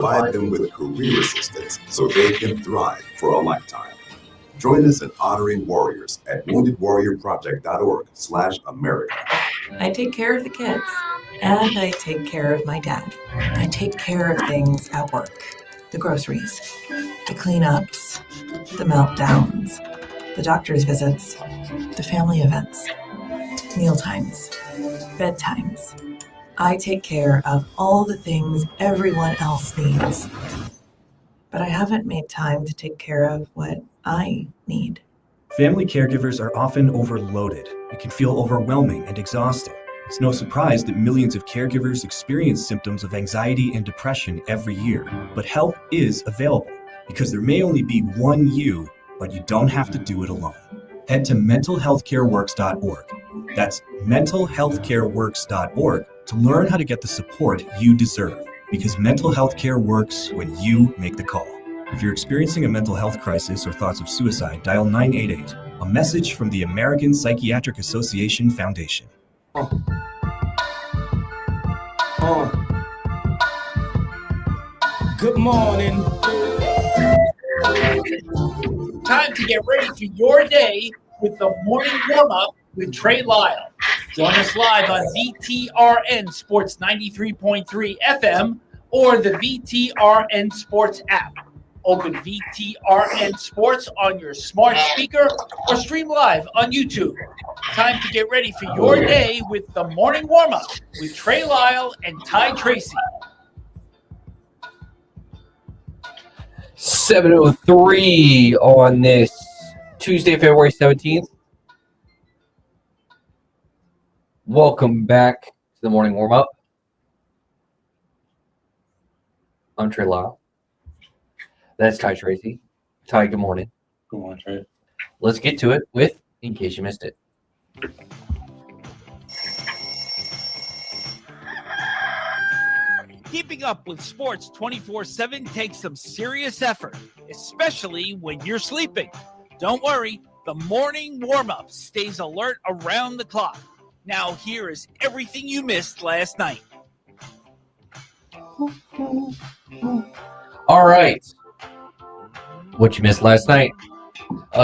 Provide them with career assistance so they can thrive for a lifetime. Join us in honoring warriors at woundedwarriorproject.org/America. I take care of the kids, and I take care of my dad. I take care of things at work. The groceries, the cleanups, the meltdowns, the doctor's visits, the family events, mealtimes, bedtimes. I take care of all the things everyone else needs. But I haven't made time to take care of what I need. Family caregivers are often overloaded. It can feel overwhelming and exhausting. It's no surprise that millions of caregivers experience symptoms of anxiety and depression every year. But help is available because there may only be one you, but you don't have to do it alone. Head to mentalhealthcareworks.org. That's mentalhealthcareworks.org to learn how to get the support you deserve, because mental health care works when you make the call. If you're experiencing a mental health crisis or thoughts of suicide, dial 988, a message from the American Psychiatric Association Foundation. Good morning. Time to get ready for your day with the morning warm-up with Trey Lyle. Join us live on VTRN Sports 93.3 FM or the VTRN Sports app. Open VTRN Sports on your smart speaker or stream live on YouTube. Time to get ready for your day with the morning warm-up with Trey Lyle and Ty Tracy. 7:03 on this Tuesday, February 17th. Welcome back to the morning warm-up. I'm Trey Lyle. That's Ty Tracy. Ty, good morning. Good morning, Trey. Let's get to it with In Case You Missed It. Keeping up with sports 24/7 takes some serious effort, especially when you're sleeping. Don't worry, the morning warm-up stays alert around the clock. Now here is everything you missed last night. All right. What you missed last night.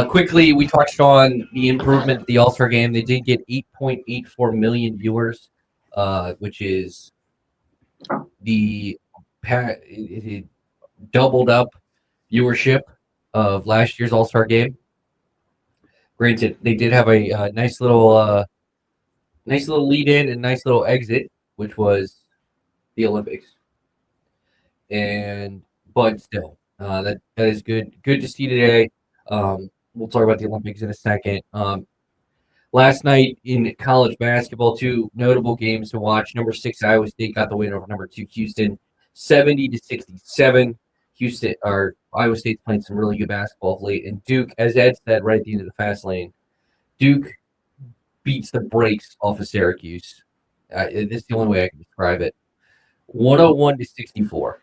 Quickly, we touched on the improvement at the All-Star game. They did get 8.84 million viewers, which is it doubled up viewership of last year's All-Star game. Granted, they did have a nice little lead in and nice little exit, which was the Olympics. But still, that is good. Good to see today. We'll talk about the Olympics in a second. Last night in college basketball, two notable games to watch. Number 6 Iowa State got the win over number 2 Houston, 70-67. Iowa State's playing some really good basketball of late. And Duke, as Ed said right at the end of the fast lane, Duke beats the brakes off of Syracuse. This is the only way I can describe it. 101-64.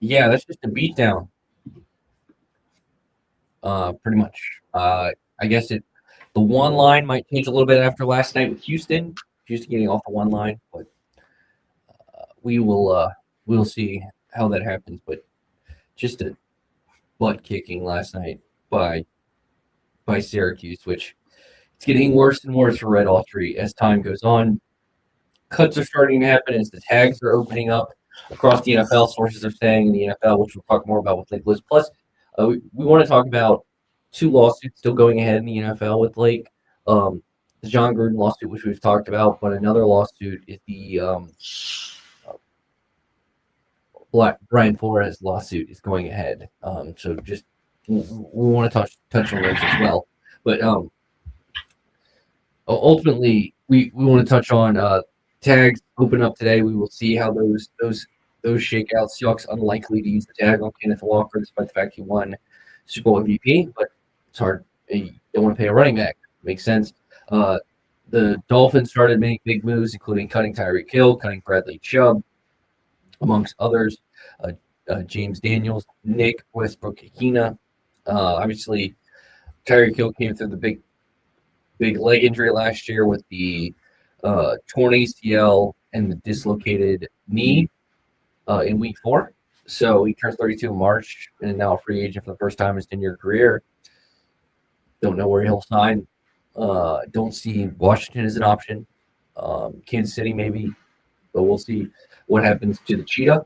Yeah, that's just a beatdown. Pretty much. I guess the one line might change a little bit after last night with Houston. Houston getting off the one line, but we'll see how that happens. But just a butt kicking last night by Syracuse, which it's getting worse and worse for Red Autry as time goes on. Cuts are starting to happen as the tags are opening up across the NFL. Sources are saying in the NFL, which we'll talk more about with Lake Lewis. Plus, we want to talk about 2 lawsuits still going ahead in the NFL with Lake. The John Gruden lawsuit, which we've talked about, but another lawsuit is the Brian Flores lawsuit is going ahead. So just we want to touch on those as well. But ultimately, we want to touch on tags open up today. We will see how those shake out. Seahawks unlikely to use the tag on Kenneth Walker despite the fact he won Super Bowl MVP, but it's hard. You don't want to pay a running back. Makes sense. The Dolphins started making big moves, including cutting Tyreek Hill, cutting Bradley Chubb, amongst others. James Daniels, Nick Westbrook-Ikina. Obviously, Tyreek Hill came through the big leg injury last year with the torn ACL and the dislocated knee in week 4. So he turns 32 in March and now a free agent for the first time in his 10-year career. Don't know where he'll sign. Don't see Washington as an option. Kansas City maybe, but we'll see what happens to the Cheetah.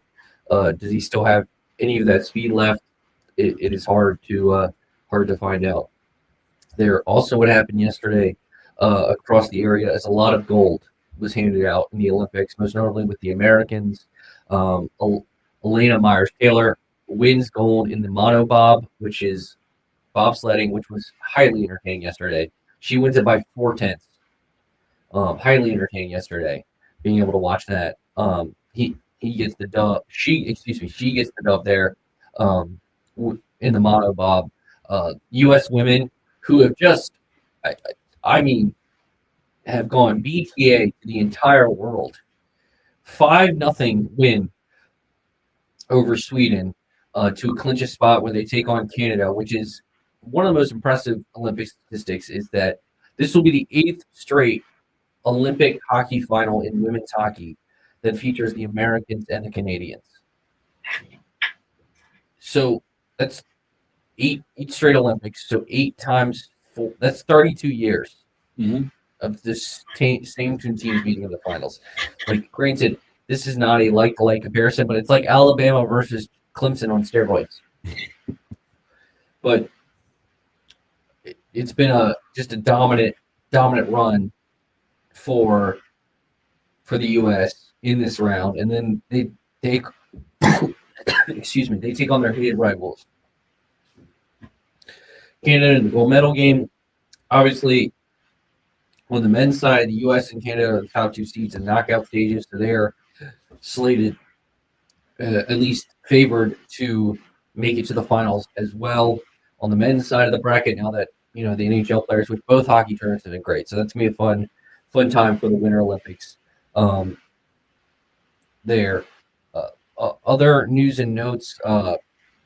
Does he still have any of that speed left? It is hard to find out. There also what happened yesterday across the area is a lot of gold was handed out in the Olympics, most notably with the Americans. Elena Myers-Taylor wins gold in the monobob, which is bobsledding, which was highly entertaining yesterday. She wins it by 4/10. Highly entertaining yesterday, being able to watch that. He gets the dub. She gets the dub there in the monobob. U.S. women who have just, I mean, have gone BTA to the entire world. 5-0 win over Sweden to clinch a spot where they take on Canada, which is one of the most impressive Olympic statistics. Is that this will be the 8th straight Olympic hockey final in women's hockey that features the Americans and the Canadians. So that's eight straight Olympics. So 8 times 4, that's 32 years of this same two teams meeting in the finals. Like, granted, this is not a like-to-like comparison, but it's like Alabama versus Clemson on steroids. But it's been just a dominant run for the U.S. in this round, and then they take they take on their hated rivals, Canada, in the gold medal game. Obviously, on the men's side, the U.S. and Canada are the top 2 seeds in knockout stages, so they're slated, at least favored, to make it to the finals as well. On the men's side of the bracket, now that the NHL players, which both hockey tournaments have been great, so that's gonna be a fun time for the Winter Olympics. There, other news and notes: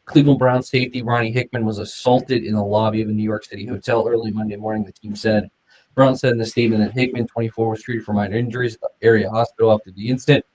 Cleveland Browns safety Ronnie Hickman was assaulted in the lobby of a New York City hotel early Monday morning. The team said. Brown said in the statement that Hickman, 24, was treated for minor injuries at the area hospital after the incident,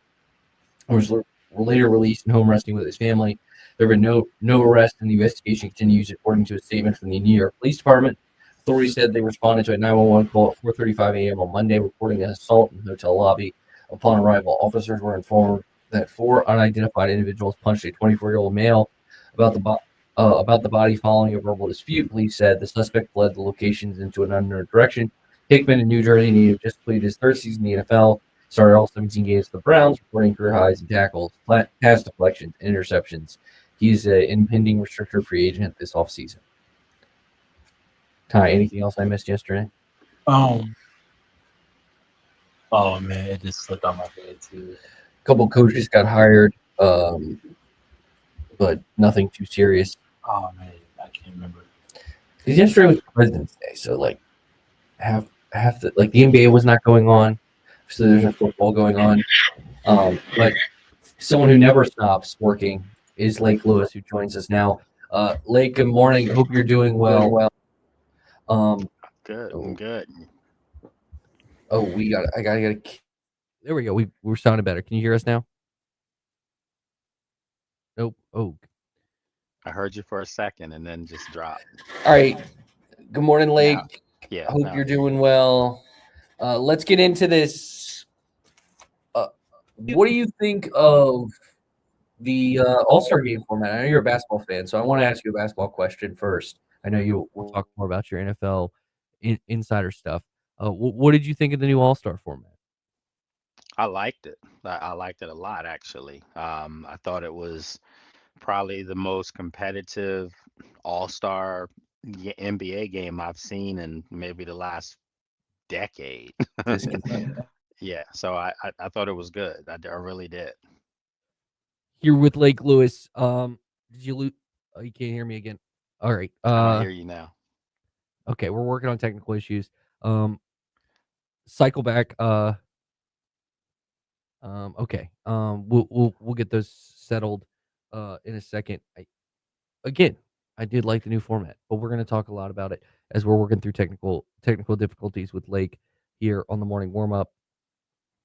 and was later released and home resting with his family. There have been no arrest, and the investigation continues, according to a statement from the New York Police Department. Authorities said they responded to a 911 call at 4:35 a.m. on Monday, reporting an assault in the hotel lobby. Upon arrival, officers were informed that 4 unidentified individuals punched a 24-year-old male about the body following a verbal dispute. Police said the suspect fled the locations into an unknown direction. Hickman, a New Jersey native, just completed his 3rd season in the NFL, started all 17 games for the Browns, recording career highs in tackles, pass deflections, and interceptions. He's an impending restricted free agent this offseason. Ty, anything else I missed yesterday? Oh man, it just slipped on my head too. A couple coaches got hired, but nothing too serious. Oh man, I can't remember. Because yesterday was President's Day, so half the the NBA was not going on, so there's no football going on. But someone who never stops working is Lake Lewis, who joins us now. Lake, good morning. Hope you're doing well. Good. I'm good. Oh, I gotta. There we go. We're sounding better. Can you hear us now? Nope. Oh. I heard you for a second and then just dropped. All right. Good morning, Lake. Yeah. I hope you're doing well. Let's get into this. What do you think of the All-Star game format? I know you're a basketball fan, so I want to ask you a basketball question first. I know you will talk more about your NFL insider stuff. What did you think of the new All-Star format? I liked it. I liked it a lot, actually. I thought it was probably the most competitive All-Star NBA game I've seen in maybe the last decade. Yeah, so I thought it was good. I really did. Here with Lake Lewis. Did you lose? Oh, you can't hear me again. All right. I hear you now. Okay, we're working on technical issues. Cycle back. Okay. We'll get those settled in a second. I did like the new format, but we're going to talk a lot about it as we're working through technical difficulties with Lake here on the morning warm up.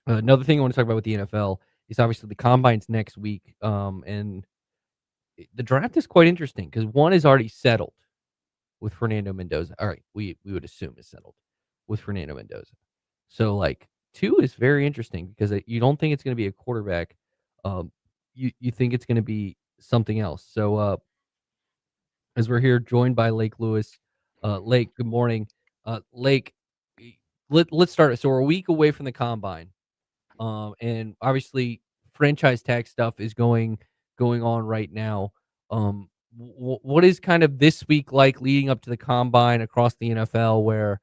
Another thing I want to talk about with the NFL is obviously the combines next week. And the draft is quite interesting because one is already settled with Fernando Mendoza. All right, we would assume is settled with Fernando Mendoza. So like two is very interesting because you don't think it's going to be a quarterback. Um, you think it's going to be something else. So as we're here joined by Lake Lewis, Lake, good morning. Lake, let's start. So we're a week away from the combine. And obviously franchise tag stuff is going on right now. What is kind of this week like leading up to the combine across the NFL where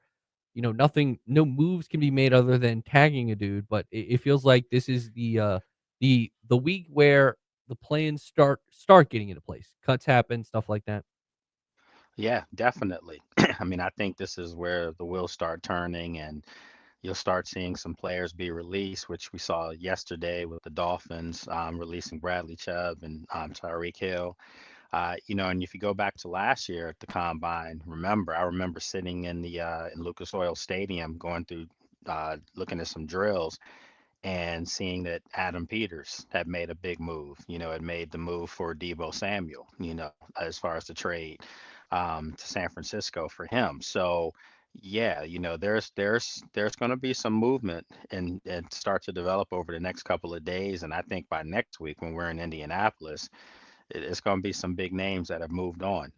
no moves can be made other than tagging a dude, but it feels like this is the week where the plans start getting into place. Cuts happen, stuff like that. Yeah, definitely. I mean, I think this is where the wheels start turning and you'll start seeing some players be released, which we saw yesterday with the Dolphins releasing Bradley Chubb and Tyreek Hill. And if you go back to last year at the combine, I remember sitting in the in Lucas Oil Stadium going through looking at some drills and seeing that Adam Peters had made a big move, had made the move for Debo Samuel, as far as the trade to San Francisco for him. So, yeah, there's going to be some movement and start to develop over the next couple of days. And I think by next week, when we're in Indianapolis, it's going to be some big names that have moved on.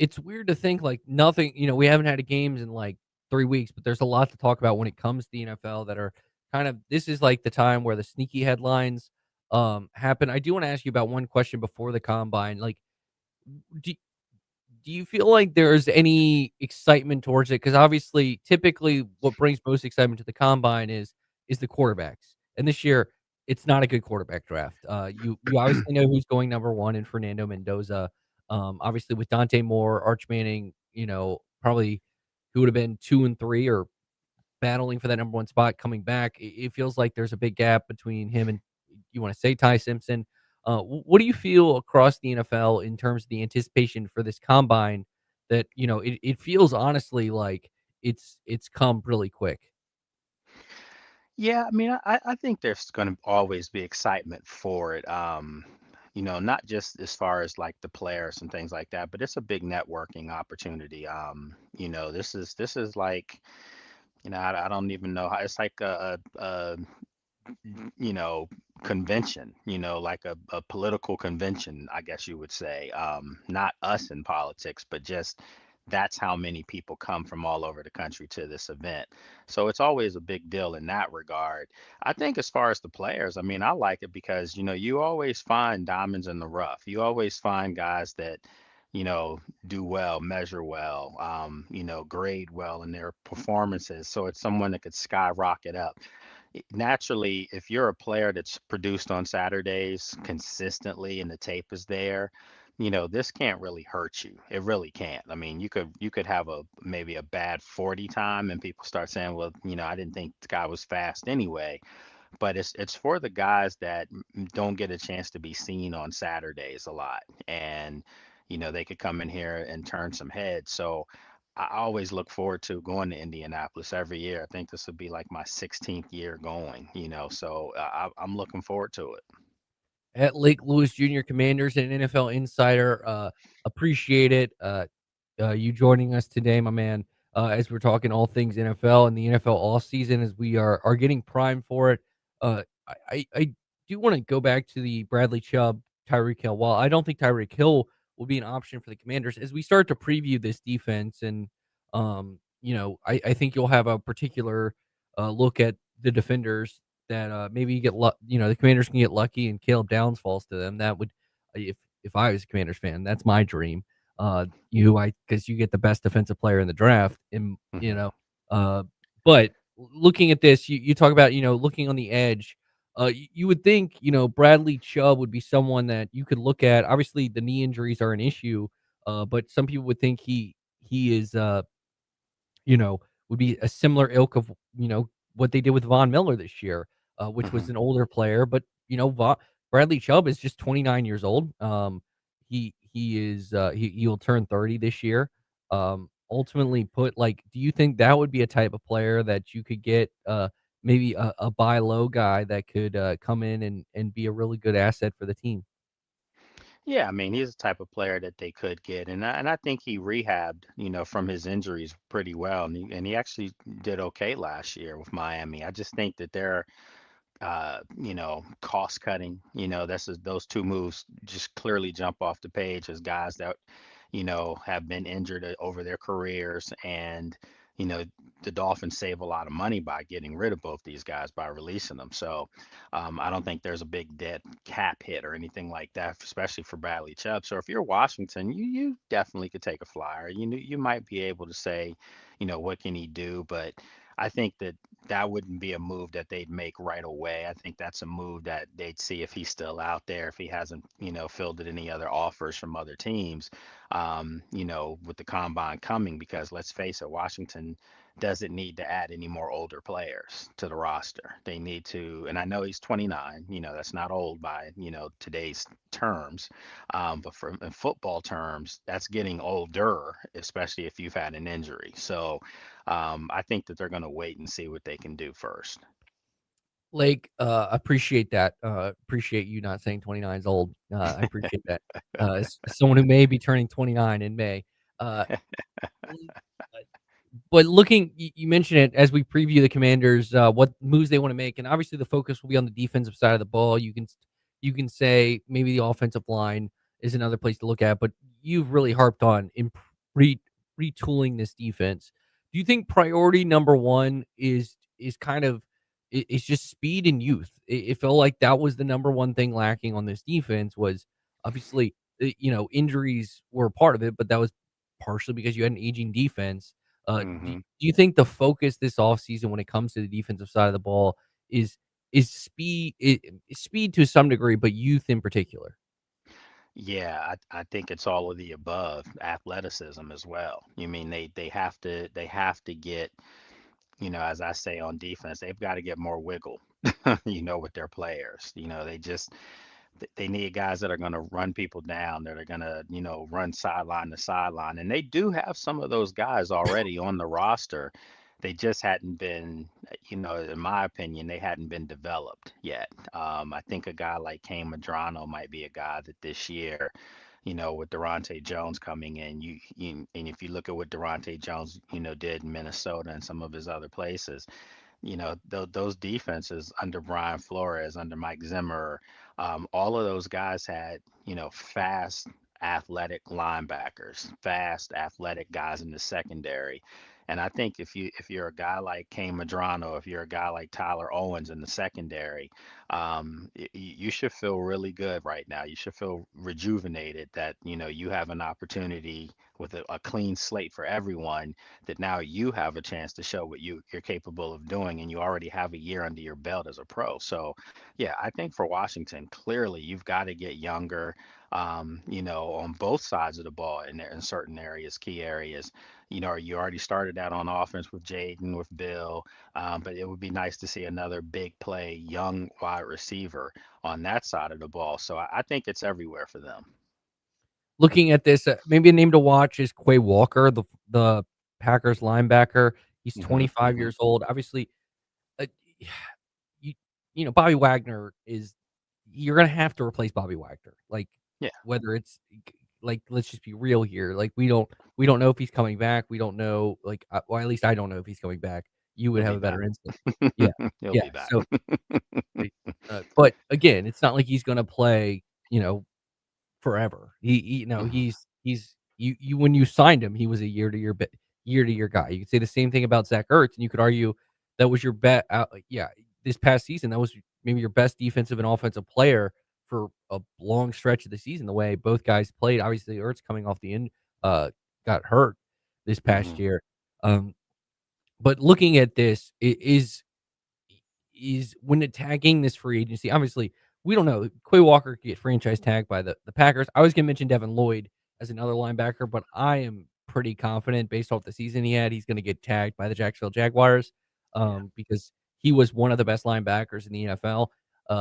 It's weird to think like nothing, we haven't had a games in like 3 weeks, but there's a lot to talk about when it comes to the NFL that are kind of this is like the time where the sneaky headlines happen. I do want to ask you about one question before the combine. Like do, do you feel like there's any excitement towards it? Because obviously, typically, what brings most excitement to the combine is the quarterbacks, and this year it's not a good quarterback draft. You obviously know who's going number one in Fernando Mendoza. Obviously, with Dante Moore, Arch Manning, probably who would have been 2 and 3 or battling for that number one spot coming back. It feels like there's a big gap between him and you want to say Ty Simpson. What do you feel across the NFL in terms of the anticipation for this combine? That it feels honestly like it's come really quick. Yeah, I mean, I think there's going to always be excitement for it. Not just as far as like the players and things like that, but it's a big networking opportunity. This is like, I don't even know how it's like a you know, convention, like a political convention, I guess you would say. Not us in politics, but just that's how many people come from all over the country to this event. So it's always a big deal in that regard. I think as far as the players, I mean, I like it because, you always find diamonds in the rough. You always find guys that, do well, measure well, grade well in their performances. So it's someone that could skyrocket up naturally, if you're a player that's produced on Saturdays consistently and the tape is there, this can't really hurt you. It really can't. I mean, you could have a maybe a bad 40 time and people start saying, well, I didn't think the guy was fast anyway. But it's for the guys that don't get a chance to be seen on Saturdays a lot. And, they could come in here and turn some heads. So I always look forward to going to Indianapolis every year. I think this would be like my 16th year going, so I'm looking forward to it. At Lake Lewis Junior Commanders and NFL Insider, appreciate it. You joining us today, my man, as we're talking all things NFL and the NFL all season as we are getting primed for it. I do want to go back to the Bradley Chubb, Tyreek Hill. While I don't think Tyreek Hill will be an option for the Commanders, as we start to preview this defense, and I think you'll have a particular look at the defenders that maybe you get the Commanders can get lucky and Caleb Downs falls to them. That would, if I was a Commanders fan, that's my dream. Because you get the best defensive player in the draft, and Mhm. but looking at this, you talk about looking on the edge. You would think Bradley Chubb would be someone that you could look at. Obviously, the knee injuries are an issue, but some people would think he is would be a similar ilk of, what they did with Von Miller this year, which was Mhm. an older player. But, Bradley Chubb is just 29 years old. He will turn 30 this year. Ultimately do you think that would be a type of player that you could get, maybe a buy low guy that could come in and be a really good asset for the team. Yeah, I mean, he's the type of player that they could get, and I think he rehabbed, from his injuries pretty well, and he actually did okay last year with Miami. I just think that they're cost cutting. Those two moves just clearly jump off the page as guys that, have been injured over their careers. And, you know, the Dolphins save a lot of money by getting rid of both these guys by releasing them. So I don't think there's a big dead cap hit or anything like that, especially for Bradley Chubb. So if you're Washington, you definitely could take a flyer. You might be able to say, what can he do? But I think that wouldn't be a move that they'd make right away. I think that's a move that they'd see if he's still out there, if he hasn't, fielded any other offers from other teams, with the combine coming, because let's face it, Washington doesn't need to add any more older players to the roster. They need to, and I know he's 29, that's not old by, today's terms. But in football terms, that's getting older, especially if you've had an injury. So, I think that they're going to wait and see what they can do first. Lake, appreciate that. Appreciate you not saying 29 is old. I appreciate that. As someone who may be turning 29 in May. Uh, but looking, you mentioned it as we preview the Commanders, what moves they want to make, and obviously the focus will be on the defensive side of the ball. You can say maybe the offensive line is another place to look at, but you've really harped on re, retooling this defense. Do you think priority number one is kind of is just speed and youth? It felt like that was the number one thing lacking on this defense. Was obviously injuries were a part of it, but that was partially because you had an aging defense. Do Hmm. you think the focus this offseason when it comes to the defensive side of the ball is speed to some degree, but youth in particular? Yeah, I think it's all of the above, athleticism as well. You mean they have to get, as I say on defense, they've got to get more wiggle, with their players. They need guys that are going to run people down, that are going to, run sideline to sideline. And they do have some of those guys already on the roster. They just hadn't been, in my opinion, they hadn't been developed yet. I think a guy like Kane Madrano might be a guy that this year, with Durante Jones coming in, and if you look at what Durante Jones, did in Minnesota and some of his other places, those defenses under Brian Flores, under Mike Zimmer, all of those guys had, fast, athletic linebackers, fast, athletic guys in the secondary. And I think if you're a guy like Kane Madrano, if you're a guy like Tyler Owens in the secondary, you should feel really good right now. You should feel rejuvenated that you have an opportunity with a clean slate for everyone, that now you have a chance to show what you're capable of doing, and you already have a year under your belt as a pro. So yeah, I think for Washington, clearly you've got to get younger, on both sides of the ball in certain areas, key areas. You already started out on offense with Jaden, with Bill, but it would be nice to see another big play, young wide receiver on that side of the ball. So I think it's everywhere for them. Looking at this, maybe a name to watch is Quay Walker, the Packers linebacker. He's Hmm. 25 Hmm. years old. Obviously, uh, you Bobby Wagner is you're gonna have to replace Bobby Wagner. Like Yeah, whether it's like let's just be real here. Like we don't know if he's coming back. We don't know well, at least I don't know if he's coming back. You would he'll have be a back. better instinct. Yeah. He'll Yeah. be back. So but again, it's not like he's gonna play, forever. Hmm. He's you when you signed him, he was a year to year guy. You could say the same thing about Zach Ertz, and you could argue that was your bet. Yeah, this past season, that was maybe your best defensive and offensive player for a long stretch of the season. The way both guys played, obviously Ertz coming off the end, got hurt this past Hmm. year. Um, but looking at this, is when attacking this free agency, obviously, we don't know. Quay Walker could get franchise tagged by the Packers. I was going to mention Devin Lloyd as another linebacker, but I am pretty confident based off the season he had, he's going to get tagged by the Jacksonville Jaguars Yeah. because he was one of the best linebackers in the NFL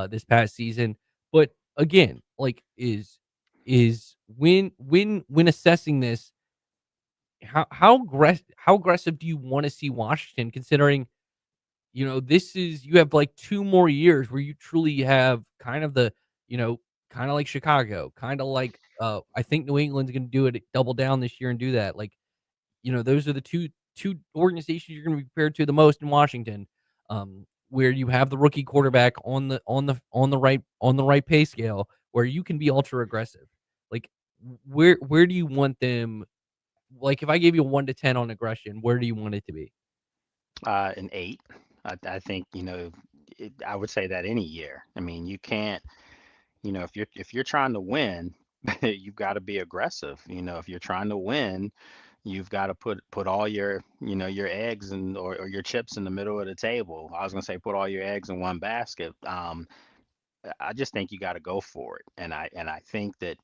this past season. But again, like is when assessing this, how aggressive do you want to see Washington considering this is you have like 2 more years where you truly have kind of kind of like Chicago, kind of like I think New England's going to do it, double down this year and do that. Like, those are the two organizations you're going to be compared to the most in Washington, where you have the rookie quarterback on the right pay scale, where you can be ultra aggressive. Like, where do you want them? Like, if I gave you a 1 to 10 on aggression, where do you want it to be? An 8. I think, I would say that any year. I mean, you can't, if you're trying to win, you've got to be aggressive. If you're trying to win, you've got to put all your eggs or your chips in the middle of the table. I was gonna say put all your eggs in one basket. I just think you got to go for it, and I think that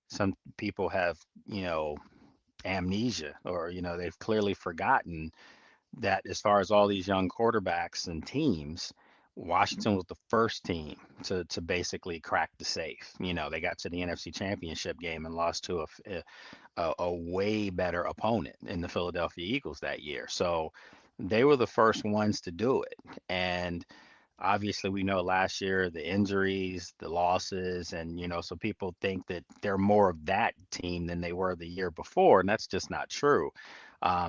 some people have, amnesia, or they've clearly forgotten that as far as all these young quarterbacks and teams, Washington was the first team to basically crack the safe. They got to the NFC Championship game and lost to a way better opponent in the Philadelphia Eagles that year. So they were the first ones to do it. And obviously, we know last year the injuries, the losses, and so people think that they're more of that team than they were the year before, and that's just not true.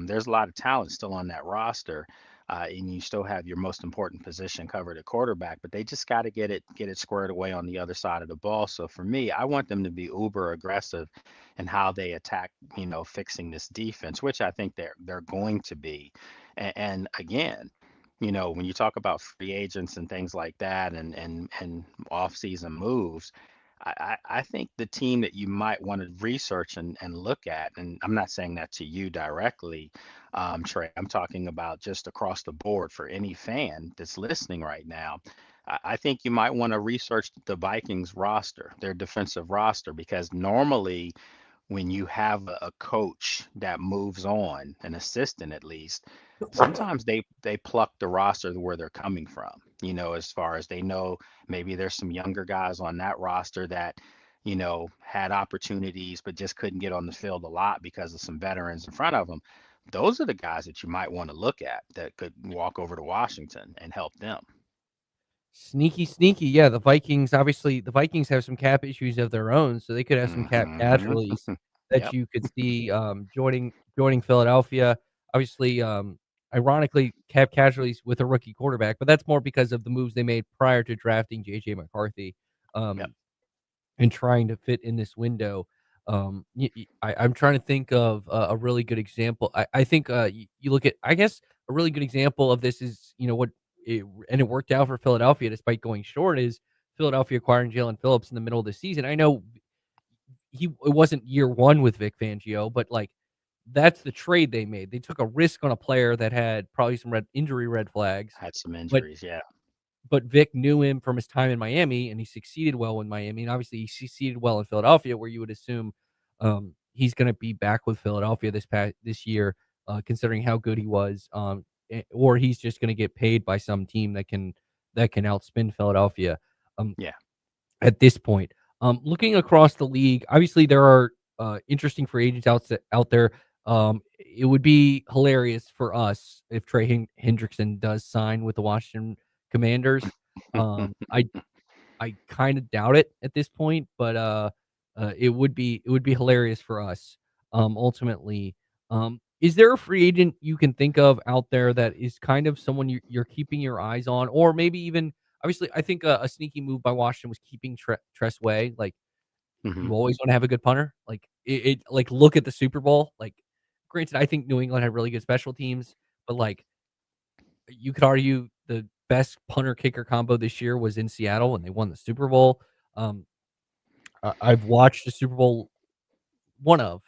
There's a lot of talent still on that roster, and you still have your most important position covered at quarterback, but they just got to get it squared away on the other side of the ball. So for me, I want them to be uber aggressive in how they attack, fixing this defense, which I think they're going to be. And again, when you talk about free agents and things like that, and off-season moves, I think the team that you might want to research and look at, and I'm not saying that to you directly, Trey, I'm talking about just across the board for any fan that's listening right now. I think you might want to research the Vikings roster, their defensive roster, because normally when you have a coach that moves on, an assistant at least, sometimes they pluck the roster to where they're coming from. As far as they know, maybe there's some younger guys on that roster that, had opportunities but just couldn't get on the field a lot because of some veterans in front of them. Those are the guys that you might want to look at that could walk over to Washington and help them. Sneaky, sneaky. Yeah, the Vikings have some cap issues of their own, so they could have some cap Hmm. casualties that Yep. you could see joining Philadelphia. Obviously, ironically, cap casualties with a rookie quarterback, but that's more because of the moves they made prior to drafting JJ McCarthy, Yep. um, and trying to fit in this window. I'm trying to think of a really good example. I think you look at, I guess, a really good example of this is, and it worked out for Philadelphia despite going short, is Philadelphia acquiring Jalen Phillips in the middle of the season. I know it wasn't year one with Vic Fangio, but like that's the trade they made. They took a risk on a player that had probably some injury red flags, Had some but injuries. Yeah. Vic knew him from his time in Miami, and he succeeded well in Miami, and obviously he succeeded well in Philadelphia, where you would assume he's going to be back with Philadelphia this year, considering how good he was, or he's just going to get paid by some team that can outspin Philadelphia. Yeah. At this point, looking across the league, obviously there are interesting free agents out there. It would be hilarious for us if Trey Hendrickson does sign with the Washington Commanders. I kind of doubt it at this point, but it would be hilarious for us. Ultimately, is there a free agent you can think of out there that is kind of someone you're keeping your eyes on, or maybe even obviously I think a sneaky move by Washington was keeping Tress Way. Like, Hmm. you always want to have a good punter. Like like look at the Super Bowl. Like, granted, I think New England had really good special teams, but like you could argue the best punter kicker combo this year was in Seattle when they won the Super Bowl. Um, I've watched the Super Bowl. One of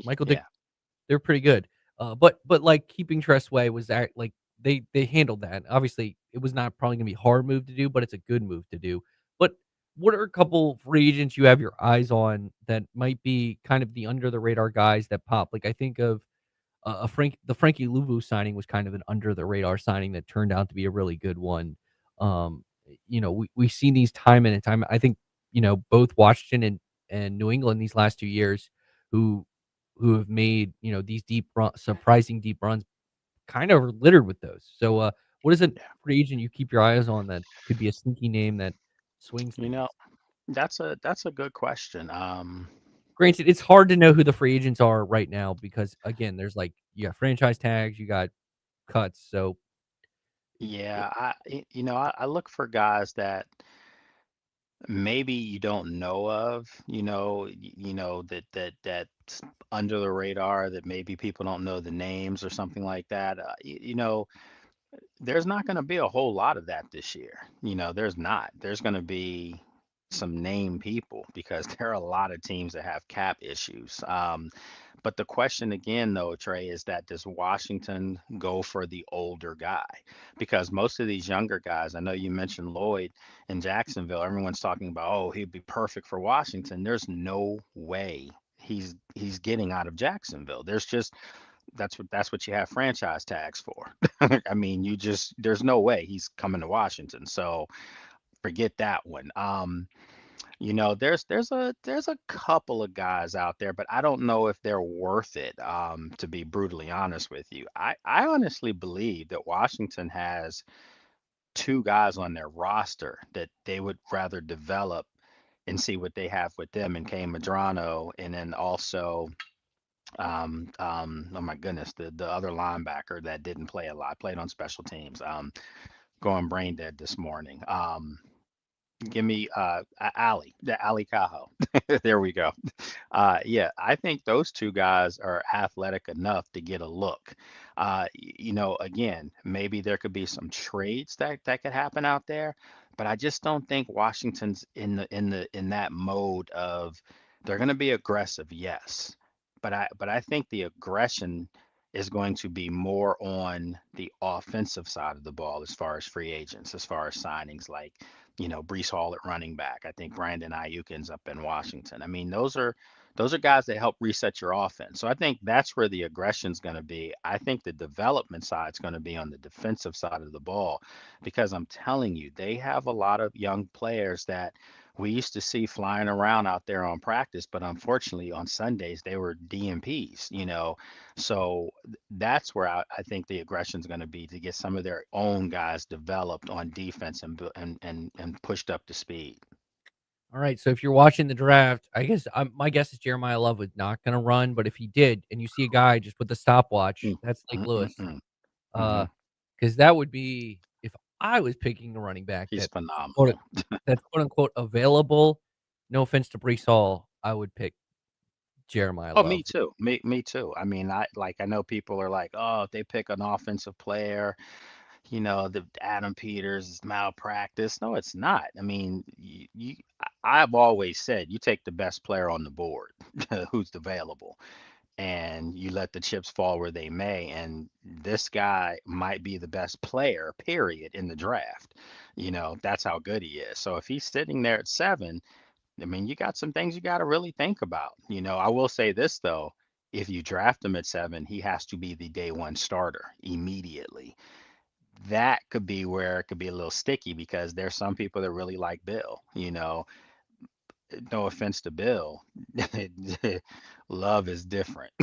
Michael Dick. Yeah. They're pretty good. But like keeping Tressway was like they handled that. Obviously, it was not probably gonna be a hard move to do, but it's a good move to do. But what are a couple free agents you have your eyes on that might be kind of the under the radar guys that pop? Like I think of the Frankie Louvu signing was kind of an under the radar signing that turned out to be a really good one. Um, we've seen these time in and time. I think both Washington and New England these last 2 years, who have made these surprising deep runs, kind of littered with those. So, What is a Yeah. free agent you keep your eyes on that could be a sneaky name that swings You things? know, that's a good question. Granted, it's hard to know who the free agents are right now because again, there's like you got franchise tags, you got cuts, so it, Yeah, I look for guys that maybe you don't know of, that's under the radar, that maybe people don't know the names or something like that. There's not going to be a whole lot of that this year. There's not. There's going to be some name people because there are a lot of teams that have cap issues. But the question again, though, Trey, is that does Washington go for the older guy? Because most of these younger guys, I know you mentioned Lloyd in Jacksonville, everyone's talking about, oh, he'd be perfect for Washington. There's no way he's getting out of Jacksonville. That's what you have franchise tags for. I mean, there's no way he's coming to Washington. So forget that one. There's a couple of guys out there, but I don't know if they're worth it, to be brutally honest with you. I honestly believe that Washington has two guys on their roster that they would rather develop and see what they have with them and Kane Madrano, and then also oh my goodness, the other linebacker that didn't play a lot, played on special teams. Going brain dead this morning. Give me Ali Cajo. There we go. Yeah, I think those two guys are athletic enough to get a look. Again, maybe there could be some trades that could happen out there, but I just don't think Washington's in that mode of they're going to be aggressive, yes, but I think the aggression is going to be more on the offensive side of the ball as far as free agents, as far as signings like Brees Hall at running back. I think Brandon Ayuk ends up in Washington. I mean, those are guys that help reset your offense. So I think that's where the aggression's going to be. I think the development side's going to be on the defensive side of the ball because I'm telling you, they have a lot of young players that we used to see flying around out there on practice, but unfortunately on Sundays they were DMPs. So that's where I think the aggression is going to be to get some of their own guys developed on defense and pushed up to speed. all right. So if you're watching the draft, I guess my guess is Jeremiah Love was not going to run, but if he did, and you see a guy just with the stopwatch, Mm, that's Lake mm, mm, Lewis. mm. Hmm. Because that would be if I was picking a running back He's that phenomenal. that's quote unquote available. No offense to Brees Hall, I would pick Jeremiah Oh, me Love. too. Me too. I mean, I know people are like, oh, if they pick an offensive player, the Adam Peters is malpractice. No, it's not. I mean, I've always said you take the best player on the board who's available, and you let the chips fall where they may. And this guy might be the best player, period, in the draft. That's how good he is. So if he's sitting there at 7, I mean, you got some things you got to really think about. I will say this though. If you draft him at 7, he has to be the day one starter immediately. That could be where it could be a little sticky because there's some people that really like Bill. No offense to Bill. Love is different.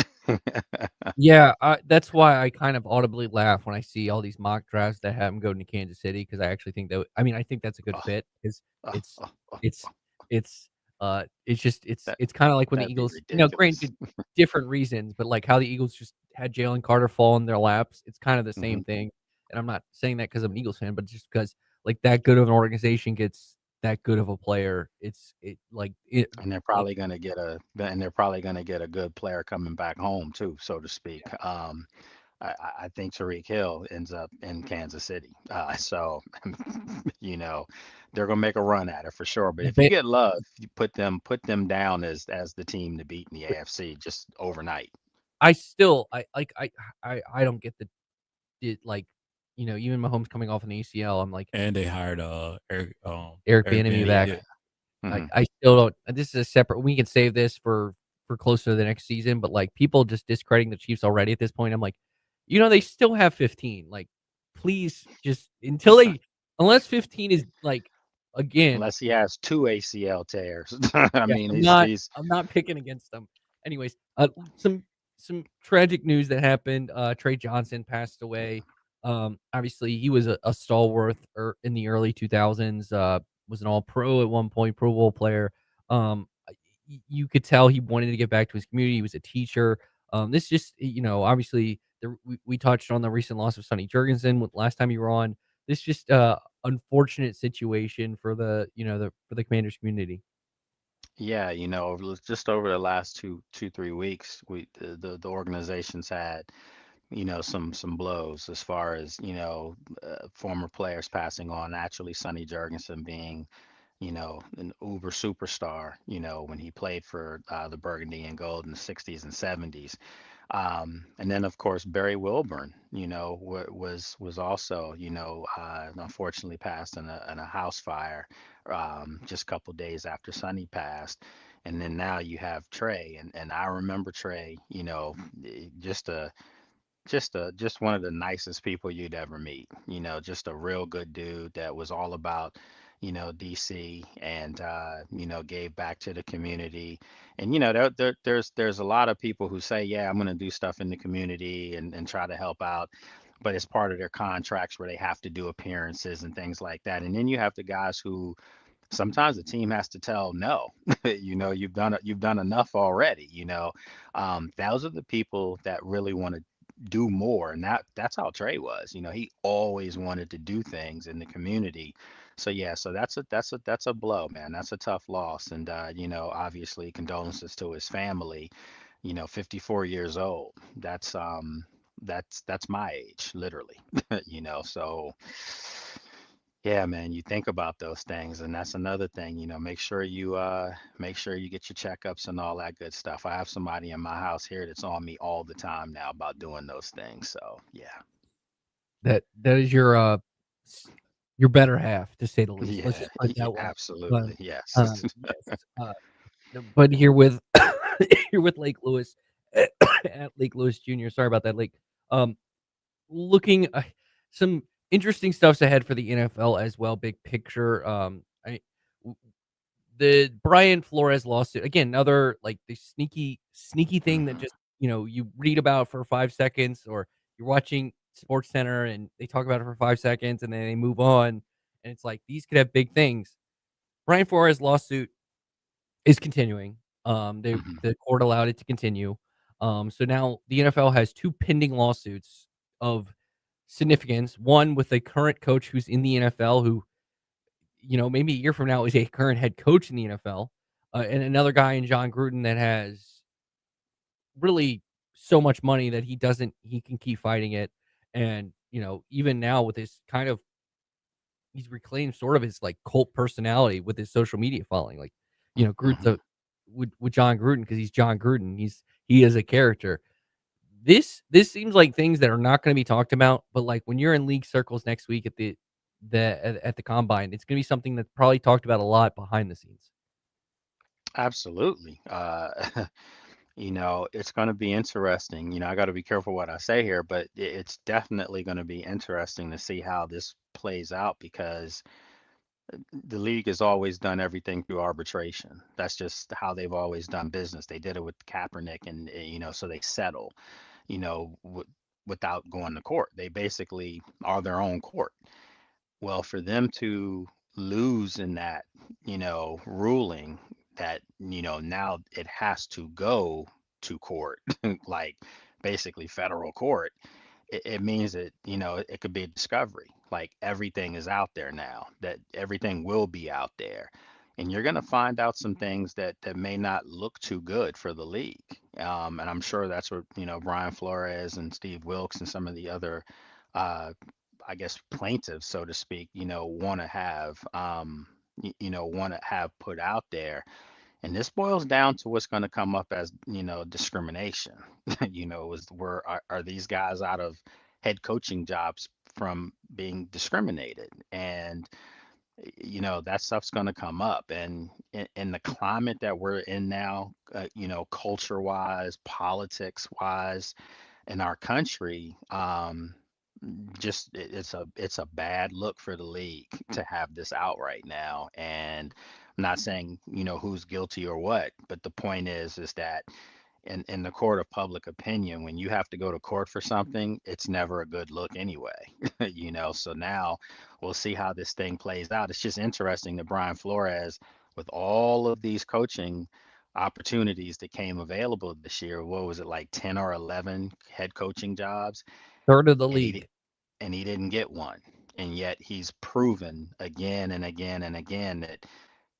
Yeah, that's why I kind of audibly laugh when I see all these mock drafts that have him going to Kansas City because I actually think that I mean I think that's a good Oh, fit because oh, it's oh, oh, it's oh. it's just That it's kind of like when the that'd be Eagles, ridiculous. granted different reasons, but like how the Eagles just had Jalen Carter fall in their laps, it's kind of the Hmm. same thing. And I'm not saying that because I'm an Eagles fan, but just because like that good of an organization gets that good of a player, And they're like probably gonna get a good player coming back home too, so to speak. I think Tariq Hill ends up in Kansas City. You know, they're gonna make a run at it for sure. But I if you bet get Love, you put them down as the team to beat in the AFC just overnight. I still I like I don't get like even Mahomes coming off an ACL, I'm like And they hired Eric Eric Bieniemy Bieniemy. Yeah. back. Yeah. Hmm. I still don't. And this is a separate. We can save this for closer to the next season. But like people just discrediting the Chiefs already at this point. I'm like, they still have 15. Like, please just unless 15 is like again. Unless he has two ACL tears. I Yeah, mean, he's I'm not picking against them. Anyways, some tragic news that happened. Trey Johnson passed away. Obviously, he was a stalwart in the early 2000s. Was an All Pro at one point, Pro Bowl player. You could tell he wanted to get back to his community. He was a teacher. This just, obviously, we touched on the recent loss of Sonny Jurgensen last time you were on. This just unfortunate situation for the Commanders community. Yeah, just over the last 3 weeks, the organizations had, some blows as far as, former players passing on. Actually, Sonny Jurgensen being, an uber superstar, when he played for the Burgundy and Gold in the 60s and 70s. And then, of course, Barry Wilburn, was also, unfortunately passed in a house fire just a couple days after Sonny passed. And then now you have Trey, and I remember Trey, just just one of the nicest people you'd ever meet. Just a real good dude that was all about, DC, and gave back to the community. And there's a lot of people who say, yeah, I'm going to do stuff in the community and try to help out, but it's part of their contracts where they have to do appearances and things like that. And then you have the guys who sometimes the team has to tell no. You've done enough already. Those are the people that really want to do more, and that's how Trey was. He always wanted to do things in the community. So yeah, so that's a blow, man. That's a tough loss. And obviously condolences to his family. 54 years old. That's my age, literally. So yeah, man, you think about those things, and that's another thing, make sure you get your checkups and all that good stuff. I have somebody in my house here that's on me all the time now about doing those things. So yeah. That is your better half, to say the least. Let's Yeah, just put it that way. But absolutely. Yes. yes, but here with here with Lake Lewis at Lake Lewis Jr. Sorry about that, Lake. Um, looking some interesting stuff's ahead for the NFL as well. Big picture. W- the Brian Flores lawsuit again. Another like the sneaky thing that Mhm. just you read about for 5 seconds, or you're watching Sports Center and they talk about it for 5 seconds and then they move on, and it's like these could have big things. Brian Flores lawsuit is continuing. Mhm. The court allowed it to continue. So now the NFL has two pending lawsuits of significance. One with a current coach who's in the NFL, who maybe a year from now is a current head coach in the NFL, and another guy in John Gruden that has really so much money that he can keep fighting it. And even now with his kind of he's reclaimed sort of his like cult personality with his social media following. Like, Gruden's Mhm. a with John Gruden because he's John Gruden. He is a character. This seems like things that are not going to be talked about, but like when you're in league circles next week at at the combine, it's going to be something that's probably talked about a lot behind the scenes. Absolutely. It's going to be interesting. I got to be careful what I say here, but it's definitely going to be interesting to see how this plays out, because the league has always done everything through arbitration. That's just how they've always done business. They did it with Kaepernick, and so they settle, you know, w without going to court. They basically are their own court. Well, for them to lose in that, ruling, that, now it has to go to court, like basically federal court, it means that, it could be a discovery. Like everything is out there now, that everything will be out there. And you're going to find out some things that may not look too good for the league. And I'm sure that's what, Brian Flores and Steve Wilkes and some of the other, uh, I guess, plaintiffs, so to speak, want to have put out there. And this boils down to what's going to come up as, discrimination. Are these guys out of head coaching jobs from being discriminated? And, that stuff's going to come up. And in the climate that we're in now, culture wise, politics wise, in our country, just it's a bad look for the league to have this out right now. And I'm not saying, who's guilty or what, but the point is that in the court of public opinion, when you have to go to court for something, it's never a good look anyway. So now we'll see how this thing plays out. It's just interesting that Brian Flores, with all of these coaching opportunities that came available this year, what was it, like 10 or 11 head coaching jobs, Third of the and league. he didn't get one. And yet he's proven again and again and again that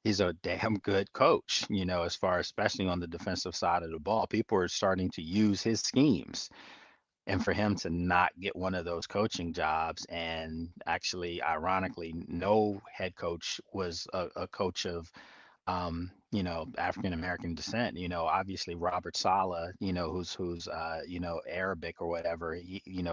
he's a damn good coach, as far, especially on the defensive side of the ball. People are starting to use his schemes. And for him to not get one of those coaching jobs, and actually, ironically, no head coach was a coach of African American descent. Obviously Robert Saleh, who's Arabic or whatever,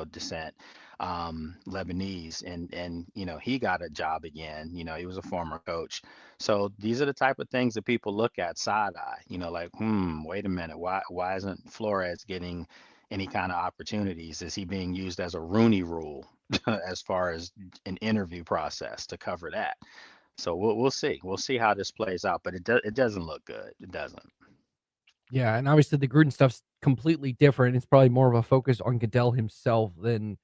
descent, Lebanese, and he got a job again. He was a former coach. So these are the type of things that people look at side eye. Like, wait a minute, why isn't Flores getting any kind of opportunities? Is he being used as a Rooney Rule as far as an interview process to cover that? So we'll see. We'll see how this plays out, but it doesn't look good. It doesn't. Yeah, and obviously the Gruden stuff's completely different. It's probably more of a focus on Goodell himself than,